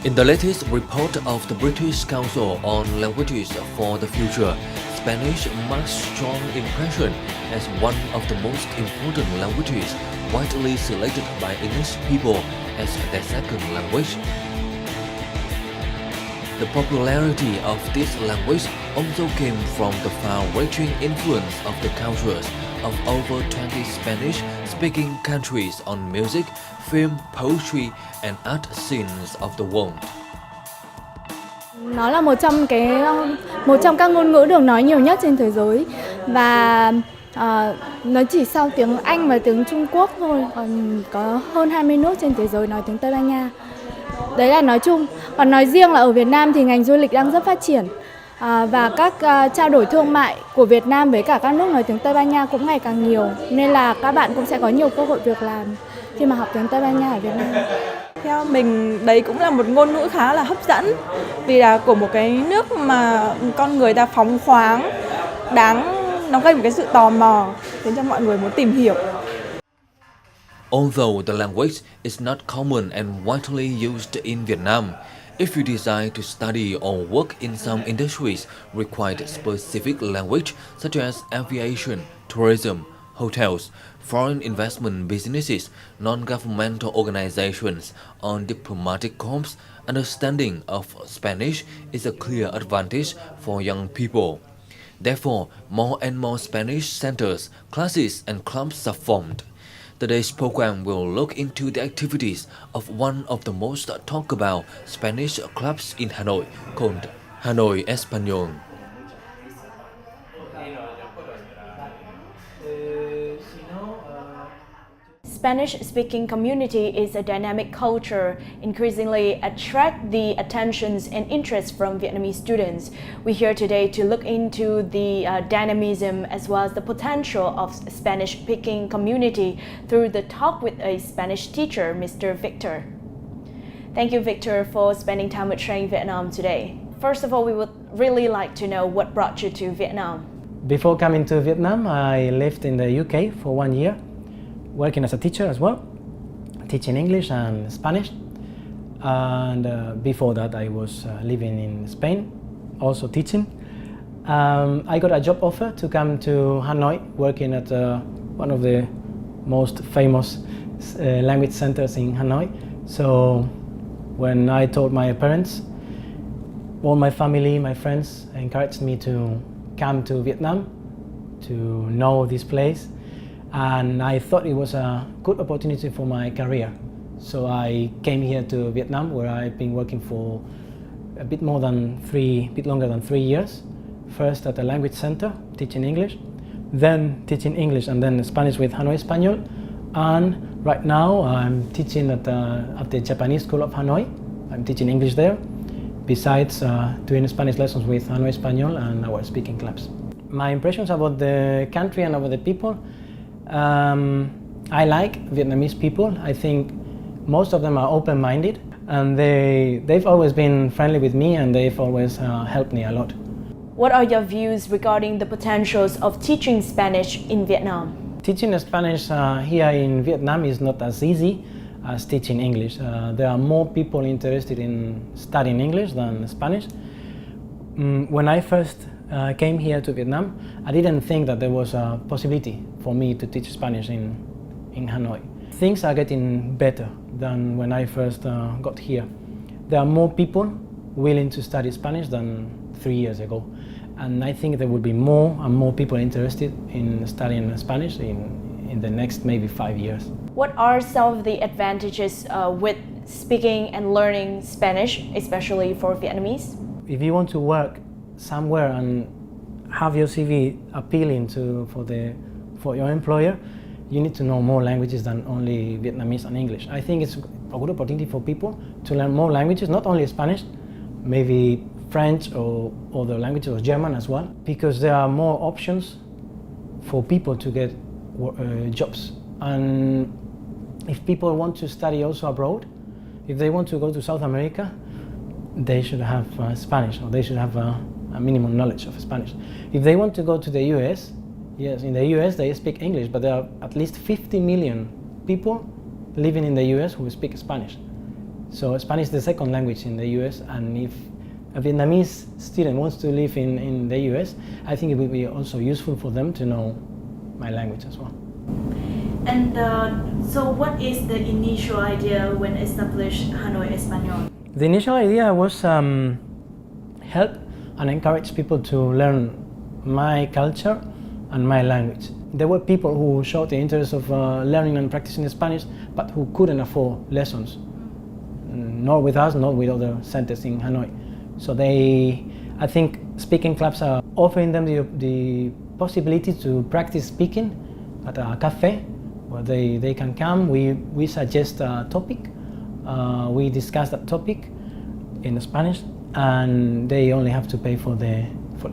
In the latest report of the British Council on Languages for the Future, Spanish marks strong impression as one of the most important languages, widely selected by English people as their second language. The popularity of this language also came from the far-reaching influence of the cultures of over 20 Spanish-speaking countries on music, film, poetry, and art scenes of the world. Nó là một trong các ngôn ngữ được nói nhiều nhất trên thế giới và nó chỉ sau tiếng Anh và tiếng Trung Quốc thôi, còn có hơn 20 nước trên thế giới nói tiếng Tây Ban Nha. Đấy là nói chung, còn nói riêng là ở Việt Nam thì ngành du lịch đang rất phát triển và các trao đổi thương mại của Việt Nam với cả các nước nói tiếng Tây Ban Nha cũng ngày càng nhiều, nên là các bạn cũng sẽ có nhiều cơ hội việc làm khi mà học tiếng Tây Ban Nha ở Việt Nam. Theo mình, đấy cũng là một ngôn ngữ khá là hấp dẫn vì là của một cái nước mà con người ta phóng khoáng, nó gây một cái sự tò mò khiến cho mọi người muốn tìm hiểu. Although the language is not common and widely used in Vietnam, if you decide to study or work in some industries required specific language such as aviation, tourism, hotels, foreign investment businesses, non-governmental organizations, or diplomatic corps, understanding of Spanish is a clear advantage for young people. Therefore, more and more Spanish centers, classes, and clubs are formed. Today's program will look into the activities of one of the most talked about Spanish clubs in Hanoi, called Hanoi Espanol. Spanish-speaking community is a dynamic culture, increasingly attract the attentions and interest from Vietnamese students. We're here today to look into the dynamism as well as the potential of Spanish-speaking community through the talk with a Spanish teacher, Mr. Victor. Thank you, Victor, for spending time with Train Vietnam today. First of all, we would really like to know what brought you to Vietnam. Before coming to Vietnam, I lived in the UK for 1 year, working as a teacher as well, teaching English and Spanish. And before that I was living in Spain, also teaching. I got a job offer to come to Hanoi, working at one of the most famous language centers in Hanoi. So when I told my parents, all my family, my friends encouraged me to come to Vietnam to know this place. And I thought it was a good opportunity for my career. So I came here to Vietnam, where I've been working for a bit longer than 3 years. First at a language center, teaching English, then teaching English and then Spanish with Hanoi Espanol. And right now I'm teaching at the Japanese School of Hanoi. I'm teaching English there, besides doing Spanish lessons with Hanoi Espanol and our speaking clubs. My impressions about the country and about the people. I like Vietnamese people. I think most of them are open-minded, and they've always been friendly with me, and they've always helped me a lot. What are your views regarding the potentials of teaching Spanish in Vietnam? Teaching Spanish here in Vietnam is not as easy as teaching English. There are more people interested in studying English than Spanish. When I first came here to Vietnam, I didn't think that there was a possibility for me to teach Spanish in Hanoi. Things are getting better than when I first got here. There are more people willing to study Spanish than 3 years ago. And I think there will be more and more people interested in studying Spanish in the next maybe 5 years. What are some of the advantages with speaking and learning Spanish, especially for Vietnamese? If you want to work somewhere and have your CV appealing for your employer, you need to know more languages than only Vietnamese and English. I think it's a good opportunity for people to learn more languages, not only Spanish, maybe French or other languages, or German as well, because there are more options for people to get jobs. And if people want to study also abroad, if they want to go to South America, they should have Spanish, or they should have a minimum knowledge of Spanish. If they want to go to the US, yes, in the US they speak English, but there are at least 50 million people living in the US who speak Spanish. So Spanish is the second language in the US, and if a Vietnamese student wants to live in the US, I think it would be also useful for them to know my language as well. And so what is the initial idea when established Hanoi Espanol? The initial idea was help and encourage people to learn my culture and my language. There were people who showed the interest of learning and practicing Spanish, but who couldn't afford lessons, nor with us, nor with other centers in Hanoi. So I think speaking clubs are offering them the possibility to practice speaking at a cafe where they can come. We suggest a topic, we discuss that topic in Spanish, and they only have to pay for the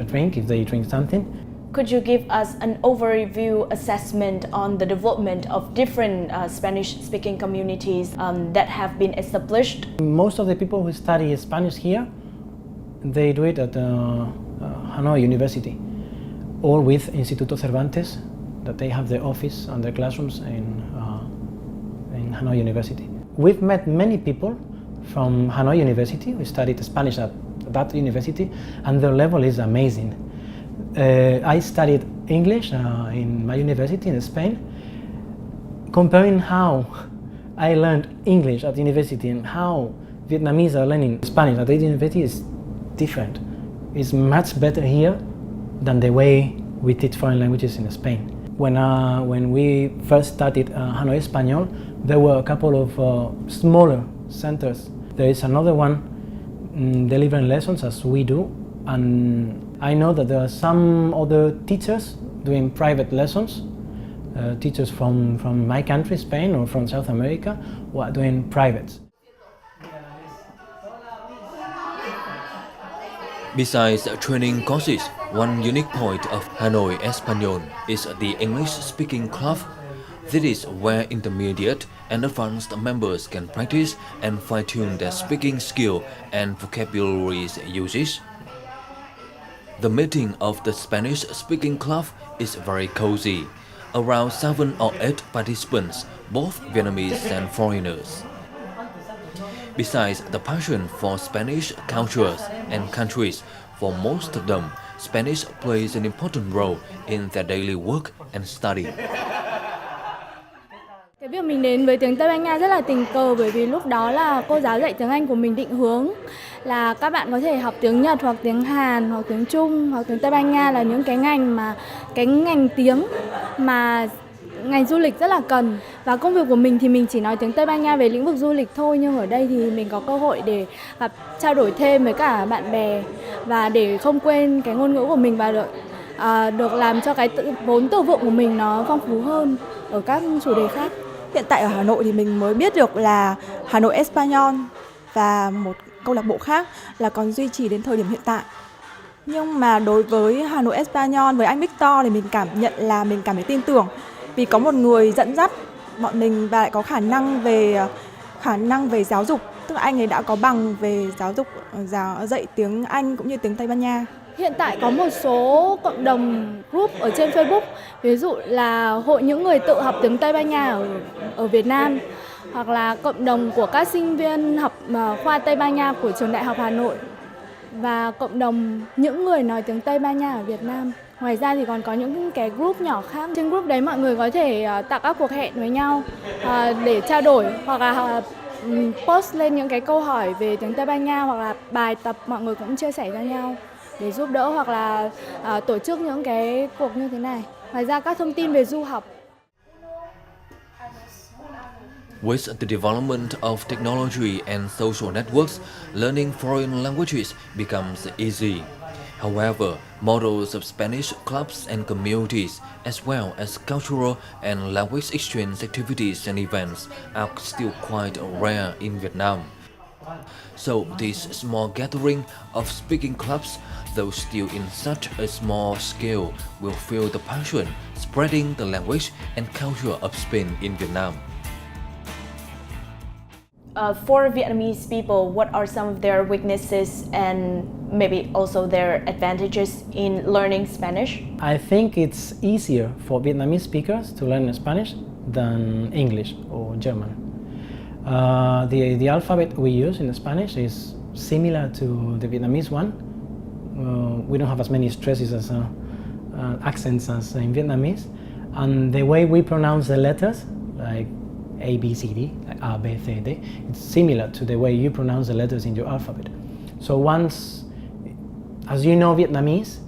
drink if they drink something. Could you give us an overview assessment on the development of different Spanish-speaking communities that have been established? Most of the people who study Spanish here, they do it at Hanoi University or with Instituto Cervantes, that they have their office and their classrooms in Hanoi University. We've met many people from Hanoi University who studied Spanish at that university, and their level is amazing. I studied English in my university in Spain. Comparing how I learned English at university and how Vietnamese are learning Spanish at the university is different. It's much better here than the way we teach foreign languages in Spain. When we first started Hanoi Espanol, there were a couple of smaller centers. There is another one delivering lessons as we do, and I know that there are some other teachers doing private lessons, teachers from my country, Spain, or from South America, who are doing private. Besides training courses, one unique point of Hanoi Espanol is the English-speaking club. This is where intermediate and advanced members can practice and fine-tune their speaking skill and vocabulary uses. The meeting of the Spanish-speaking club is very cozy. Around 7 or 8 participants, both Vietnamese and foreigners. Besides the passion for Spanish cultures and countries, for most of them, Spanish plays an important role in their daily work and study. Cái việc mình đến với tiếng Tây Ban Nha rất là tình cờ, bởi vì lúc đó là cô giáo dạy tiếng Anh của mình định hướng là các bạn có thể học tiếng Nhật hoặc tiếng Hàn hoặc tiếng Trung hoặc tiếng Tây Ban Nha, là những cái ngành tiếng mà ngành du lịch rất là cần. Và công việc của mình thì mình chỉ nói tiếng Tây Ban Nha về lĩnh vực du lịch thôi, nhưng ở đây thì mình có cơ hội để trao đổi thêm với cả bạn bè và để không quên cái ngôn ngữ của mình và được làm cho cái vốn từ vựng của mình nó phong phú hơn ở các chủ đề khác. Hiện tại ở Hà Nội thì mình mới biết được là Hanoi Espanol và một câu lạc bộ khác là còn duy trì đến thời điểm hiện tại. Nhưng mà đối với Hanoi Espanol, với anh Victor thì mình cảm nhận là mình cảm thấy tin tưởng, vì có một người dẫn dắt bọn mình và lại có khả năng về giáo dục, tức là anh ấy đã có bằng về giáo dục, dạy tiếng Anh cũng như tiếng Tây Ban Nha. Hiện tại có một số cộng đồng group ở trên Facebook, ví dụ là hội những người tự học tiếng Tây Ban Nha ở Việt Nam, hoặc là cộng đồng của các sinh viên học khoa Tây Ban Nha của trường Đại học Hà Nội, và cộng đồng những người nói tiếng Tây Ban Nha ở Việt Nam. Ngoài ra thì còn có những cái group nhỏ khác. Trên group đấy mọi người có thể tạo các cuộc hẹn với nhau để trao đổi, hoặc là post lên những cái câu hỏi về tiếng Tây Ban Nha, hoặc là bài tập mọi người cũng chia sẻ cho nhau để giúp đỡ, hoặc là tổ chức những cái cuộc như thế này. Ngoài ra các thông tin về du học. With the development of technology and social networks, learning foreign languages becomes easy. However, models of Spanish clubs and communities, as well as cultural and language exchange activities and events, are still quite rare in Vietnam. So this small gathering of speaking clubs, though still in such a small scale, will feel the passion spreading the language and culture of Spain in Vietnam. For Vietnamese people, what are some of their weaknesses and maybe also their advantages in learning Spanish? I think it's easier for Vietnamese speakers to learn Spanish than English or German. The alphabet we use in Spanish is similar to the Vietnamese one. We don't have as many stresses as accents as in Vietnamese, and the way we pronounce the letters, like A, B, C, D, like A, B, C, D, it's similar to the way you pronounce the letters in your alphabet. So once, as you know Vietnamese,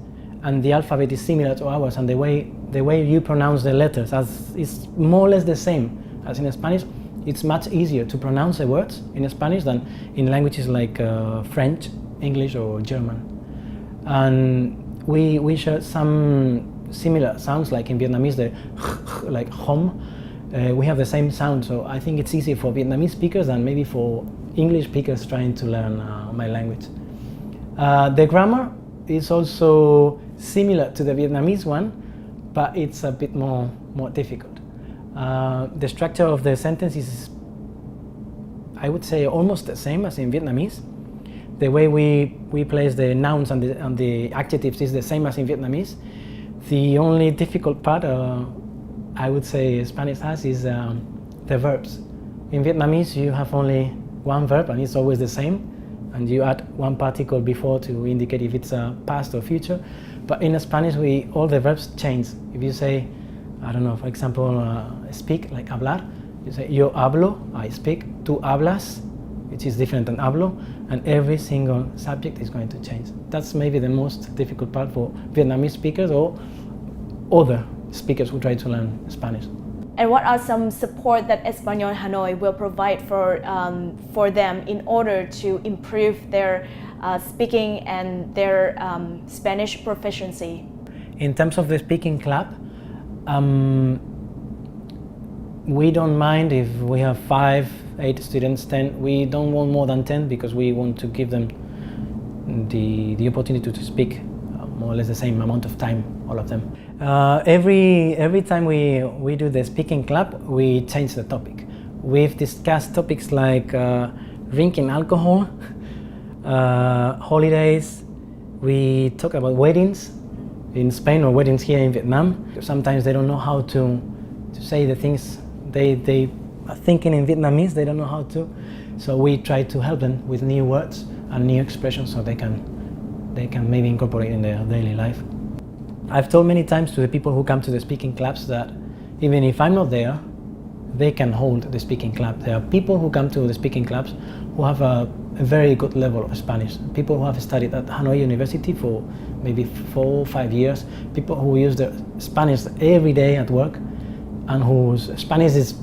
and the alphabet is similar to ours, and the way you pronounce the letters is more or less the same as in Spanish, it's much easier to pronounce the words in Spanish than in languages like French, English, or German. And we share some similar sounds, like in Vietnamese, the like home. We have the same sound, so I think it's easier for Vietnamese speakers than maybe for English speakers trying to learn my language. The grammar is also similar to the Vietnamese one, but it's a bit more difficult. The structure of the sentence is, I would say, almost the same as in Vietnamese. The way we place the nouns and the adjectives is the same as in Vietnamese. The only difficult part, I would say, Spanish has is the verbs. In Vietnamese, you have only one verb and it's always the same, and you add one particle before to indicate if it's a past or future. But in Spanish, all the verbs change. If you say, I don't know, for example, speak, like hablar, you say yo hablo, I speak, tú hablas, which is different than hablo, and every single subject is going to change. That's maybe the most difficult part for Vietnamese speakers or other speakers who try to learn Spanish. And what are some support that Espanol Hanoi will provide for them in order to improve their speaking and their Spanish proficiency? In terms of the speaking club, we don't mind if we have 5, 8 students, 10. We don't want more than 10 because we want to give them the opportunity to speak more or less the same amount of time, all of them. Every time we do the speaking club, we change the topic. We've discussed topics like drinking alcohol, holidays. We talk about weddings in Spain or weddings here in Vietnam. Sometimes they don't know how to say the things they are thinking in Vietnamese, they don't know how to. So we try to help them with new words and new expressions so they can maybe incorporate in their daily life. I've told many times to the people who come to the speaking clubs that even if I'm not there, they can hold the speaking club. There are people who come to the speaking clubs who have a very good level of Spanish. People who have studied at Hanoi University for maybe 4 or 5 years. People who use the Spanish every day at work and whose Spanish is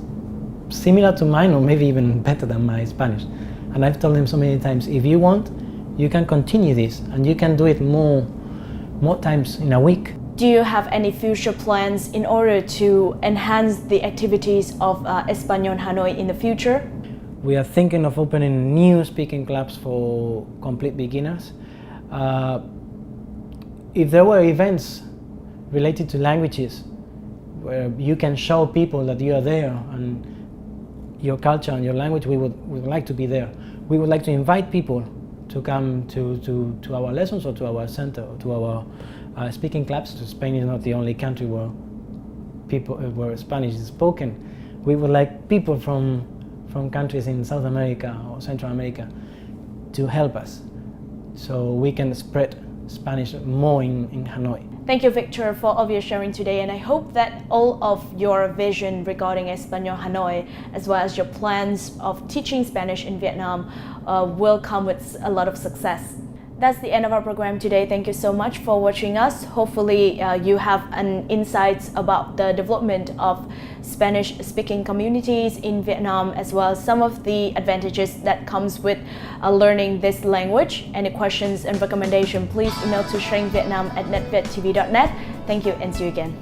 similar to mine or maybe even better than my Spanish. And I've told them so many times, if you want, you can continue this and you can do it more times in a week. Do you have any future plans in order to enhance the activities of Espanol Hanoi in the future? We are thinking of opening new speaking clubs for complete beginners. If there were events related to languages where you can show people that you are there and your culture and your language, we would like to be there. We would like to invite people to come to our lessons or to our center or to our speaking clubs. Spain is not the only country where Spanish is spoken. We would like people from countries in South America or Central America to help us so we can spread Spanish more in Hanoi. Thank you, Victor, for all of your sharing today, and I hope that all of your vision regarding Espanol Hanoi, as well as your plans of teaching Spanish in Vietnam, will come with a lot of success. That's the end of our program today. Thank you so much for watching us. Hopefully you have an insights about the development of Spanish-speaking communities in Vietnam, as well as some of the advantages that comes with learning this language. Any questions and recommendation, please email to shrinkvietnam@netvietTV.net. Thank you and see you again.